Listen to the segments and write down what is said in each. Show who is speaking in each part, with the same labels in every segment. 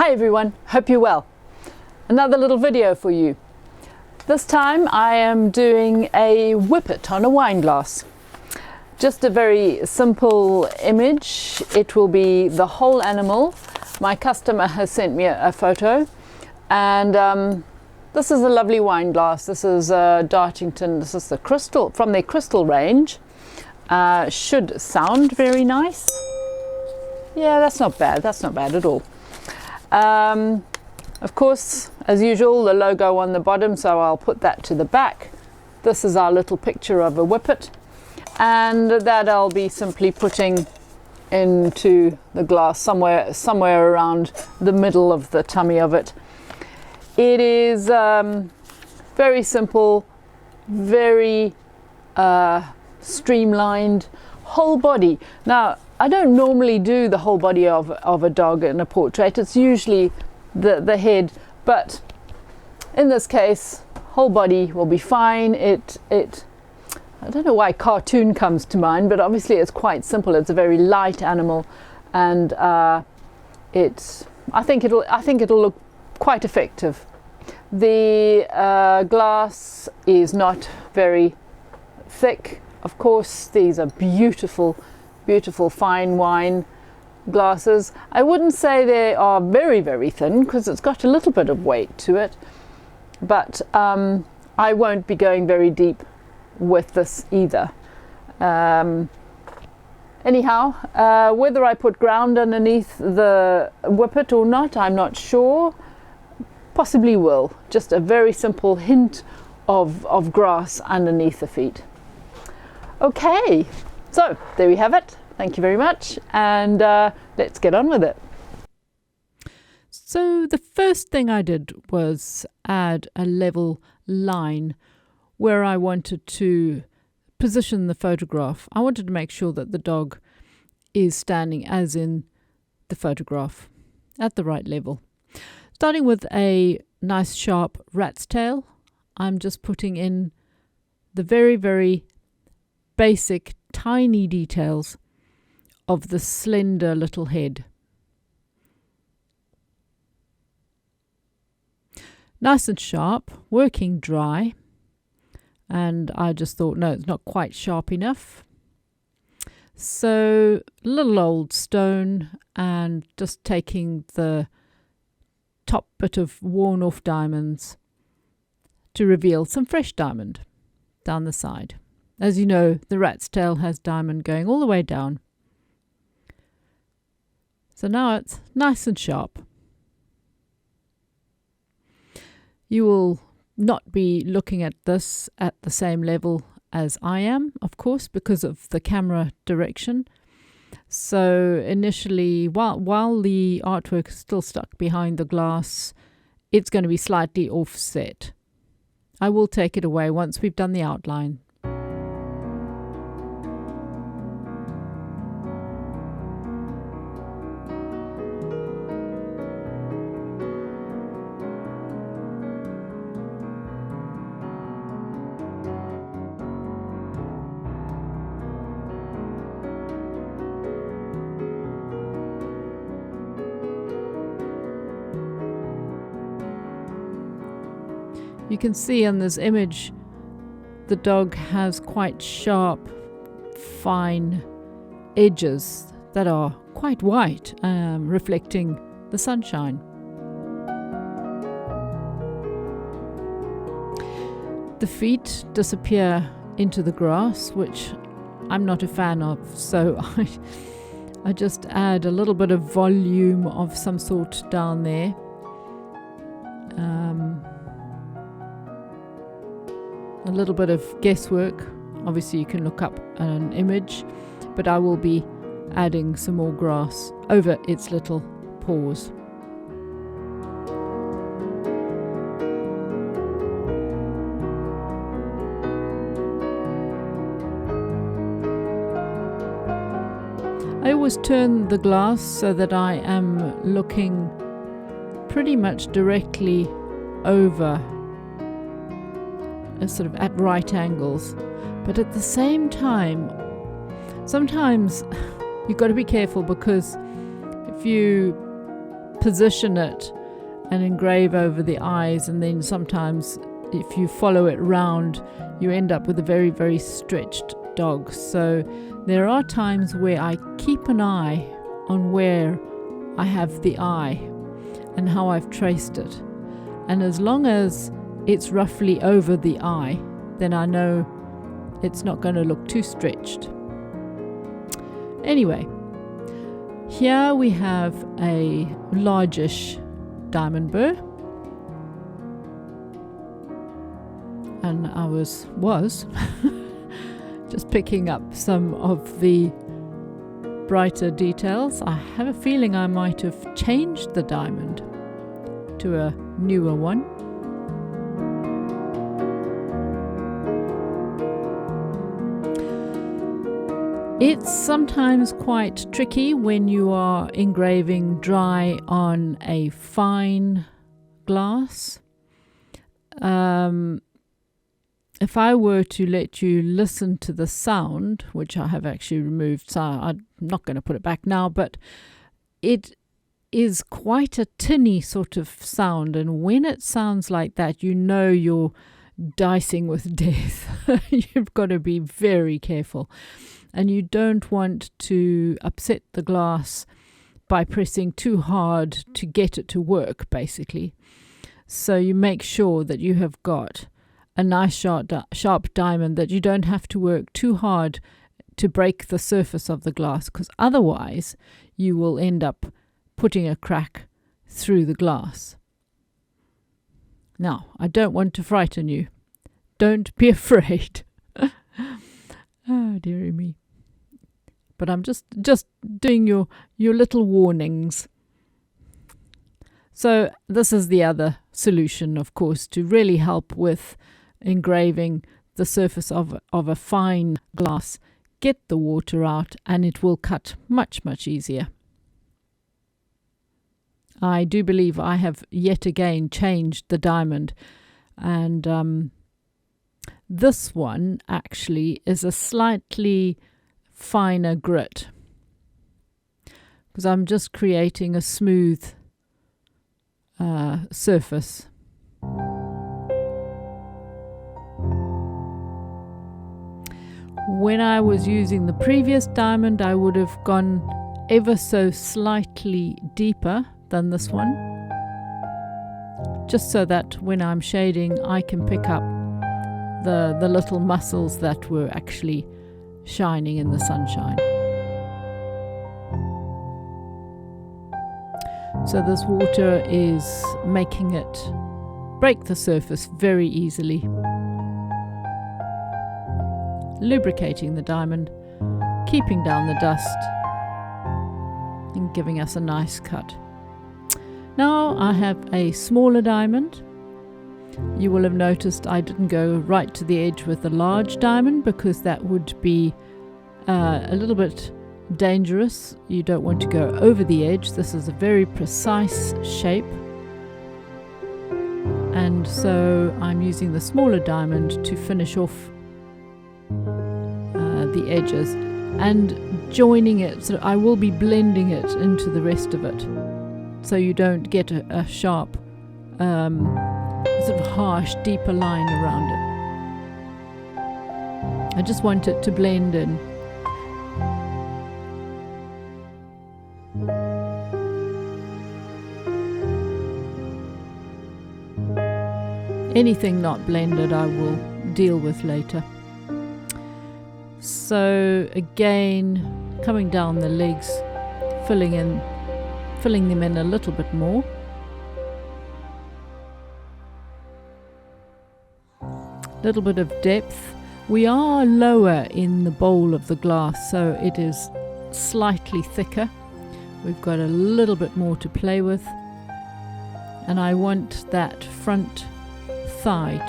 Speaker 1: Hi everyone, hope you're well. Another little video for you. This time I am doing a whippet on a wine glass. Just a very simple image. It will be the whole animal. My customer has sent me a photo, and this is a lovely wine glass. This is Dartington. This is the crystal from their crystal range. Should sound very nice. Yeah, that's not bad. That's not bad at all. Of course, as usual, the logo on the bottom, so I'll put that to the back. This is our little picture of a whippet, and that I'll be simply putting into the glass somewhere around the middle of the tummy of it. It is very simple, very streamlined, whole body. Now, I don't normally do the whole body of a dog in a portrait. It's usually the head, but in this case, whole body will be fine. I don't know why cartoon comes to mind, but obviously it's quite simple. It's a very light animal, and I think it'll look quite effective. The glass is not very thick. Of course, these are beautiful fine wine glasses. I wouldn't say they are very, very thin because it's got a little bit of weight to it, but I won't be going very deep with this either. Anyhow, whether I put ground underneath the whippet or not, I'm not sure. Possibly will. Just a very simple hint of grass underneath the feet. Okay, so there we have it. Thank you very much, and let's get on with it.
Speaker 2: So the first thing I did was add a level line where I wanted to position the photograph. I wanted to make sure that the dog is standing as in the photograph at the right level. Starting with a nice sharp rat's tail, I'm just putting in the very, very basic tiny details of the slender little head. Nice and sharp, working dry, and I just thought, no, it's not quite sharp enough. So a little old stone, and just taking the top bit of worn off diamonds to reveal some fresh diamond down the side. As you know, the rat's tail has diamond going all the way down. So now it's nice and sharp. You will not be looking at this at the same level as I am, of course, because of the camera direction. So initially, while the artwork is still stuck behind the glass, it's going to be slightly offset. I will take it away once we've done the outline. You can see in this image the dog has quite sharp, fine edges that are quite white, reflecting the sunshine. The feet disappear into the grass, which I'm not a fan of, so I just add a little bit of volume of some sort down there. A little bit of guesswork. Obviously you can look up an image, but I will be adding some more grass over its little paws. I always turn the glass so that I am looking pretty much directly over, sort of at right angles, but at the same time sometimes you've got to be careful, because if you position it and engrave over the eyes, and then sometimes if you follow it round you end up with a very, very stretched dog. So there are times where I keep an eye on where I have the eye and how I've traced it, and as long as it's roughly over the eye, then I know it's not going to look too stretched. Anyway, here we have a largish diamond burr, and I was just picking up some of the brighter details. I have a feeling I might have changed the diamond to a newer one. It's sometimes quite tricky when you are engraving dry on a fine glass. If I were to let you listen to the sound, which I have actually removed, so I'm not going to put it back now, but it is quite a tinny sort of sound, and when it sounds like that, you know you're dicing with death. You've got to be very careful, and you don't want to upset the glass by pressing too hard to get it to work, basically. So you make sure that you have got a nice sharp diamond, that you don't have to work too hard to break the surface of the glass, because otherwise you will end up putting a crack through the glass. Now, I don't want to frighten you. Don't be afraid. Oh, dearie me. But I'm just doing your little warnings. So this is the other solution, of course, to really help with engraving the surface of a fine glass. Get the water out and it will cut much, much easier. I do believe I have yet again changed the diamond, and this one actually is a slightly finer grit, because I'm just creating a smooth surface. When I was using the previous diamond, I would have gone ever so slightly deeper than this one, just so that when I'm shading I can pick up the little muscles that were actually shining in the sunshine. So this water is making it break the surface very easily, lubricating the diamond, keeping down the dust, and giving us a nice cut. Now I have a smaller diamond. You will have noticed I didn't go right to the edge with the large diamond, because that would be a little bit dangerous. You don't want to go over the edge. This is a very precise shape, and so I'm using the smaller diamond to finish off the edges and joining it. So I will be blending it into the rest of it, so you don't get a sharp sort of harsh, deeper line around it. I just want it to blend in. Anything not blended I will deal with later. So again, coming down the legs, filling them in a little bit more. Little bit of depth. We are lower in the bowl of the glass, so it is slightly thicker. We've got a little bit more to play with, and I want that front thigh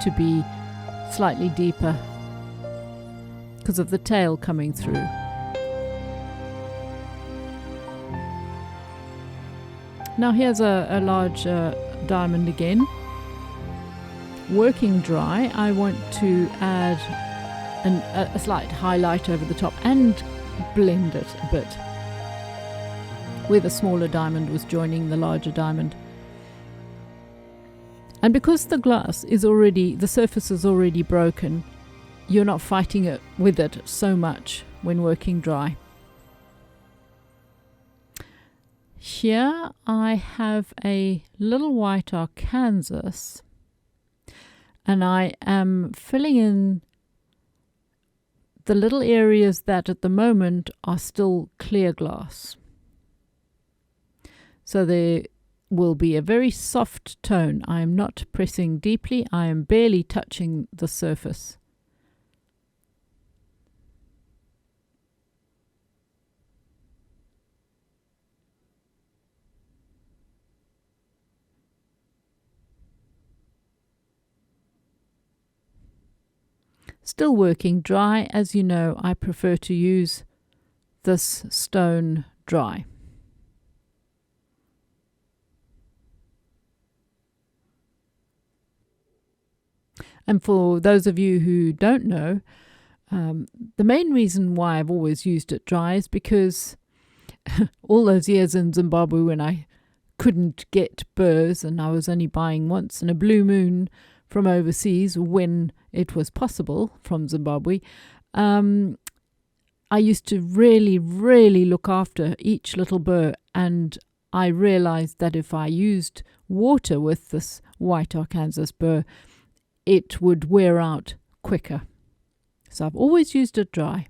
Speaker 2: to be slightly deeper because of the tail coming through. Now here's a large diamond again. Working dry, I want to add a slight highlight over the top and blend it a bit. where the smaller diamond was joining the larger diamond. And because the surface is already broken, you're not fighting it with it so much when working dry. Here I have a little white Arkansas, and I am filling in the little areas that at the moment are still clear glass. So there will be a very soft tone. I am not pressing deeply, I am barely touching the surface. Still working dry. As you know, I prefer to use this stone dry. And for those of you who don't know, the main reason why I've always used it dry is because all those years in Zimbabwe when I couldn't get burrs and I was only buying once in a blue moon from overseas when it was possible from Zimbabwe, I used to really, really look after each little burr, and I realized that if I used water with this white Arkansas burr, it would wear out quicker. So I've always used it dry.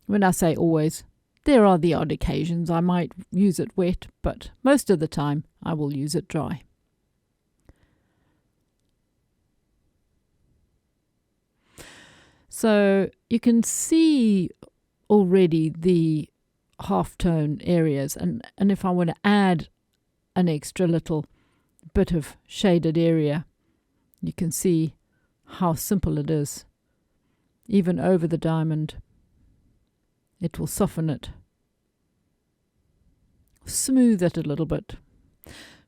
Speaker 2: When I say always, there are the odd occasions I might use it wet, but most of the time I will use it dry. So you can see already the half-tone areas, and if I want to add an extra little bit of shaded area, you can see how simple it is. Even over the diamond, it will soften it, smooth it a little bit,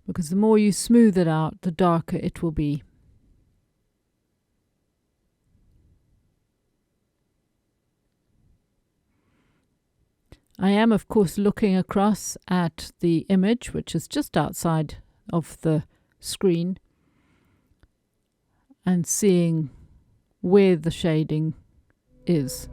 Speaker 2: because the more you smooth it out, the darker it will be. I am, of course, looking across at the image, which is just outside of the screen, and seeing where the shading is.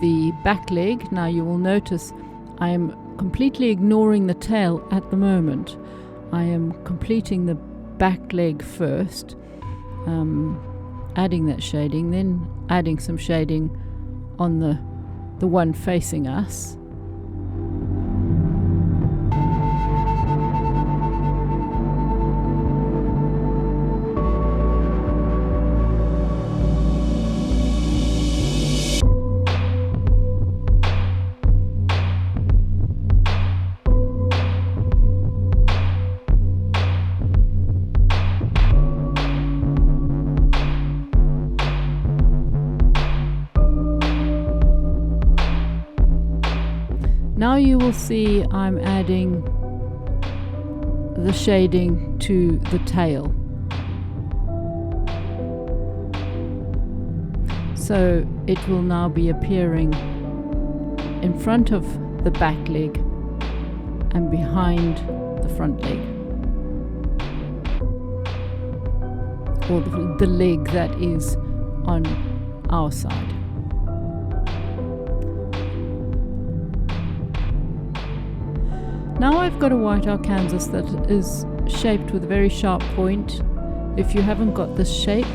Speaker 2: The back leg, now you will notice I am completely ignoring the tail at the moment. I am completing the back leg first, adding that shading, then adding some shading on the one facing us. Now you will see I'm adding the shading to the tail. So it will now be appearing in front of the back leg and behind the front leg, or the leg that is on our side. Now I've got a white Arkansas that is shaped with a very sharp point. If you haven't got this shape,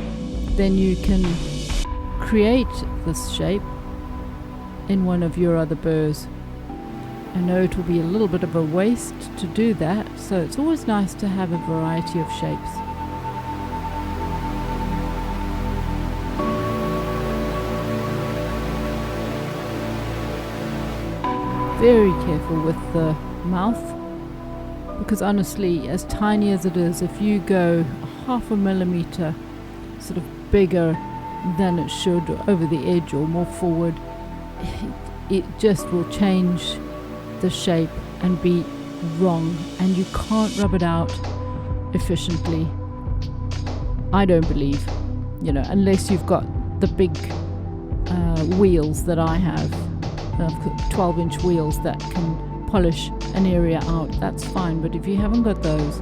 Speaker 2: then you can create this shape in one of your other burrs. I know it will be a little bit of a waste to do that, so it's always nice to have a variety of shapes. very careful with the mouth, because honestly, as tiny as it is, if you go 0.5 millimeter sort of bigger than it should, or over the edge or more forward, it just will change the shape and be wrong, and you can't rub it out efficiently, I don't believe, unless you've got the big wheels that I have, 12-inch wheels that can polish an area out. That's fine, but if you haven't got those,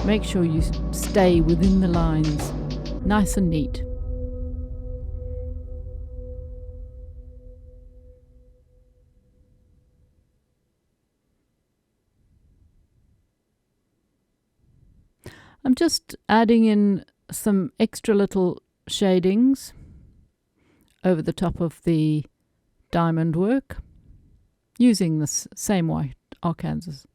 Speaker 2: make sure you stay within the lines, nice and neat. I'm just adding in some extra little shadings over the top of the diamond work using this same white Arkansas.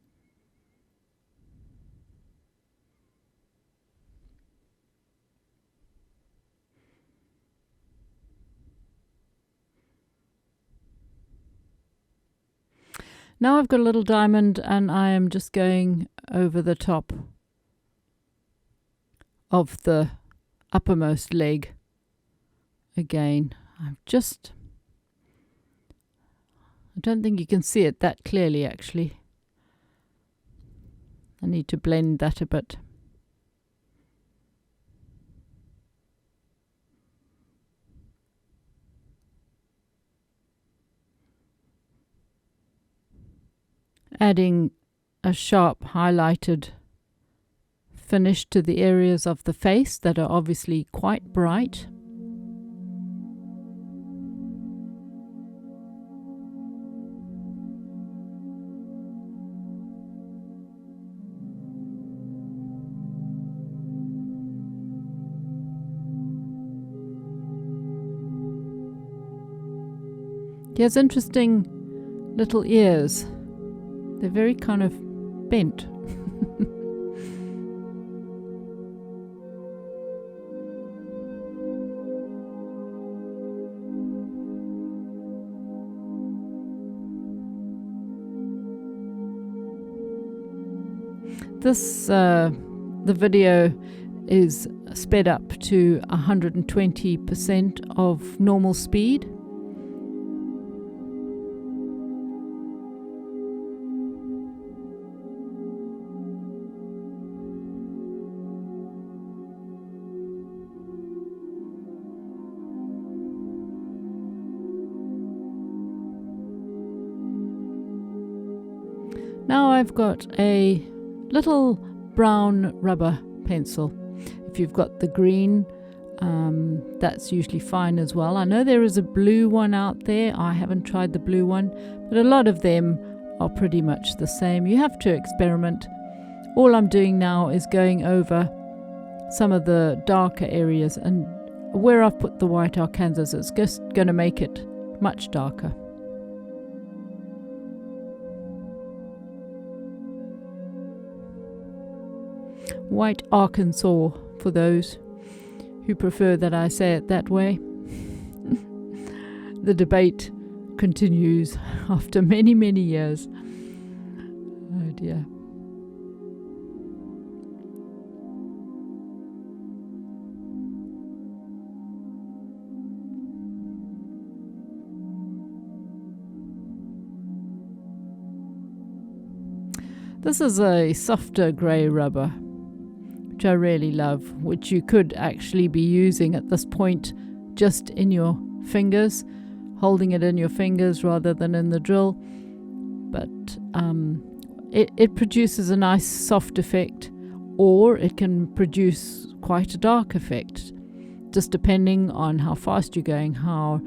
Speaker 2: Now I've got a little diamond, and I am just going over the top of the uppermost leg again. I don't think you can see it that clearly, actually. I need to blend that a bit. Adding a sharp highlighted finish to the areas of the face that are obviously quite bright. He has interesting little ears. They're very kind of bent. The video is sped up to 120% of normal speed. Now I've got a little brown rubber pencil. If you've got the green, that's usually fine as well. I know there is a blue one out there. I haven't tried the blue one, but a lot of them are pretty much the same. You have to experiment. All I'm doing now is going over some of the darker areas, and where I've put the white Arkansas, it's just going to make it much darker. White Arkansas, for those who prefer that I say it that way. The debate continues after many, many years. Oh dear. This is a softer grey rubber, which I really love, which you could actually be using at this point just in your fingers, holding it in your fingers rather than in the drill. But it produces a nice soft effect, or it can produce quite a dark effect, just depending on how fast you're going, how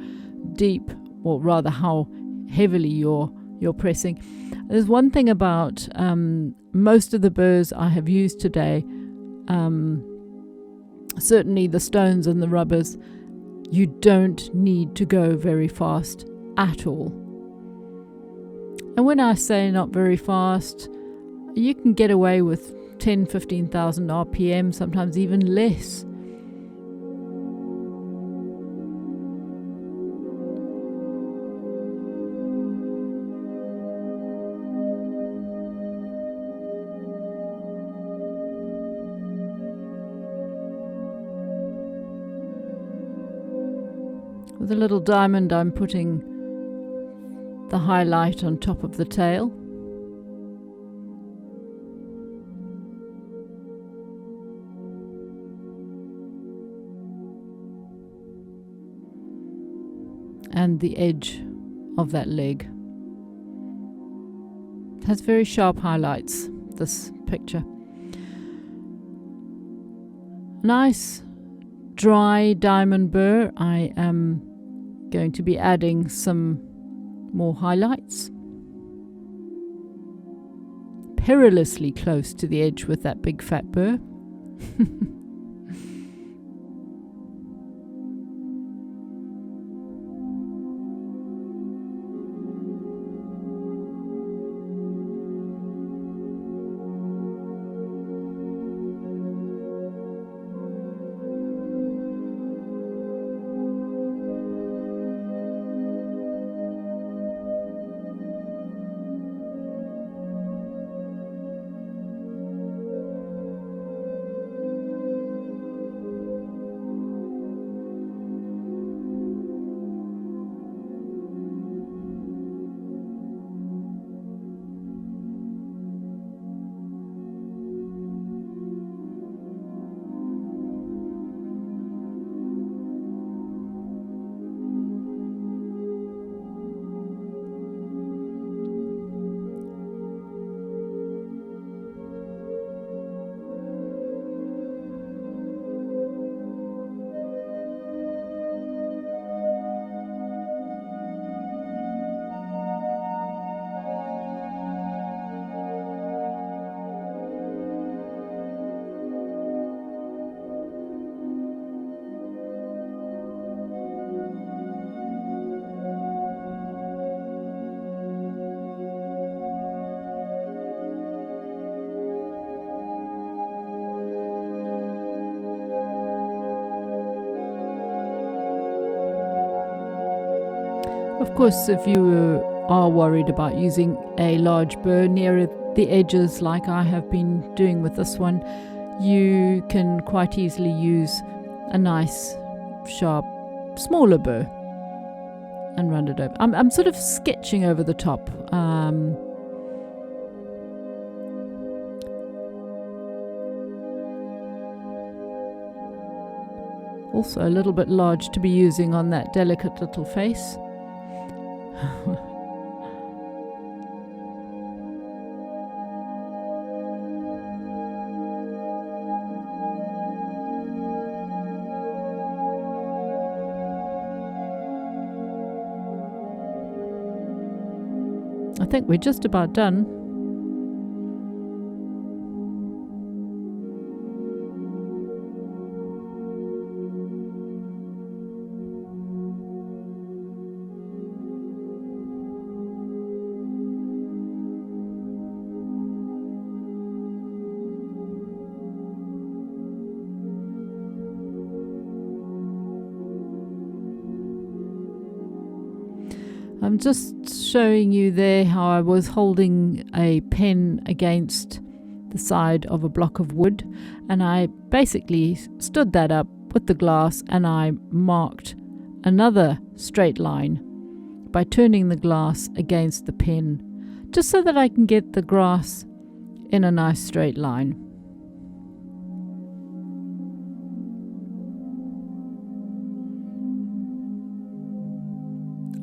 Speaker 2: deep, or rather how heavily you're pressing. There's one thing about most of the burrs I have used today, certainly the stones and the rubbers, you don't need to go very fast at all. And when I say not very fast, you can get away with 10-15,000 RPM, sometimes even less. With a little diamond, I'm putting the highlight on top of the tail. And the edge of that leg. It has very sharp highlights, this picture. Nice dry diamond burr. I am going to be adding some more highlights. Perilously close to the edge with that big fat burr. Of course, if you are worried about using a large burr near the edges like I have been doing with this one, you can quite easily use a nice sharp smaller burr and run it over. I'm sort of sketching over the top. Also a little bit large to be using on that delicate little face. I think we're just about done. I'm just showing you there how I was holding a pen against the side of a block of wood, and I basically stood that up with the glass and I marked another straight line by turning the glass against the pen, just so that I can get the grass in a nice straight line.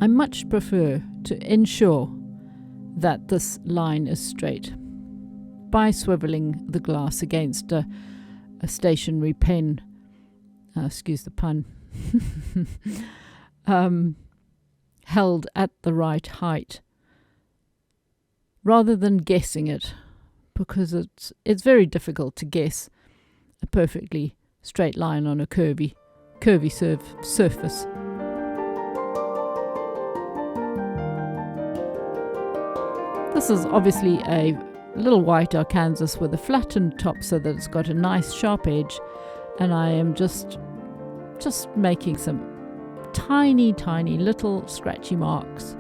Speaker 2: I much prefer to ensure that this line is straight by swiveling the glass against a stationary pen, excuse the pun, held at the right height, rather than guessing it, because it's very difficult to guess a perfectly straight line on a curvy surface. This is obviously a little white Arkansas with a flattened top so that it's got a nice sharp edge, and I am just making some tiny little scratchy marks.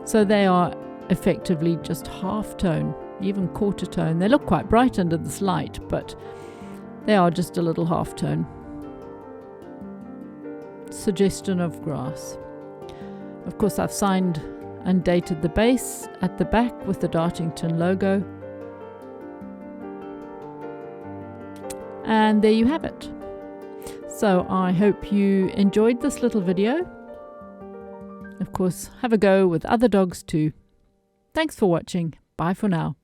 Speaker 2: So they are effectively just half tone, even quarter tone. They look quite bright under this light, but they are just a little half tone. suggestion of grass. Of course, I've signed and dated the base at the back with the Dartington logo. And there you have it. So I hope you enjoyed this little video. Of course, have a go with other dogs too. Thanks for watching. Bye for now.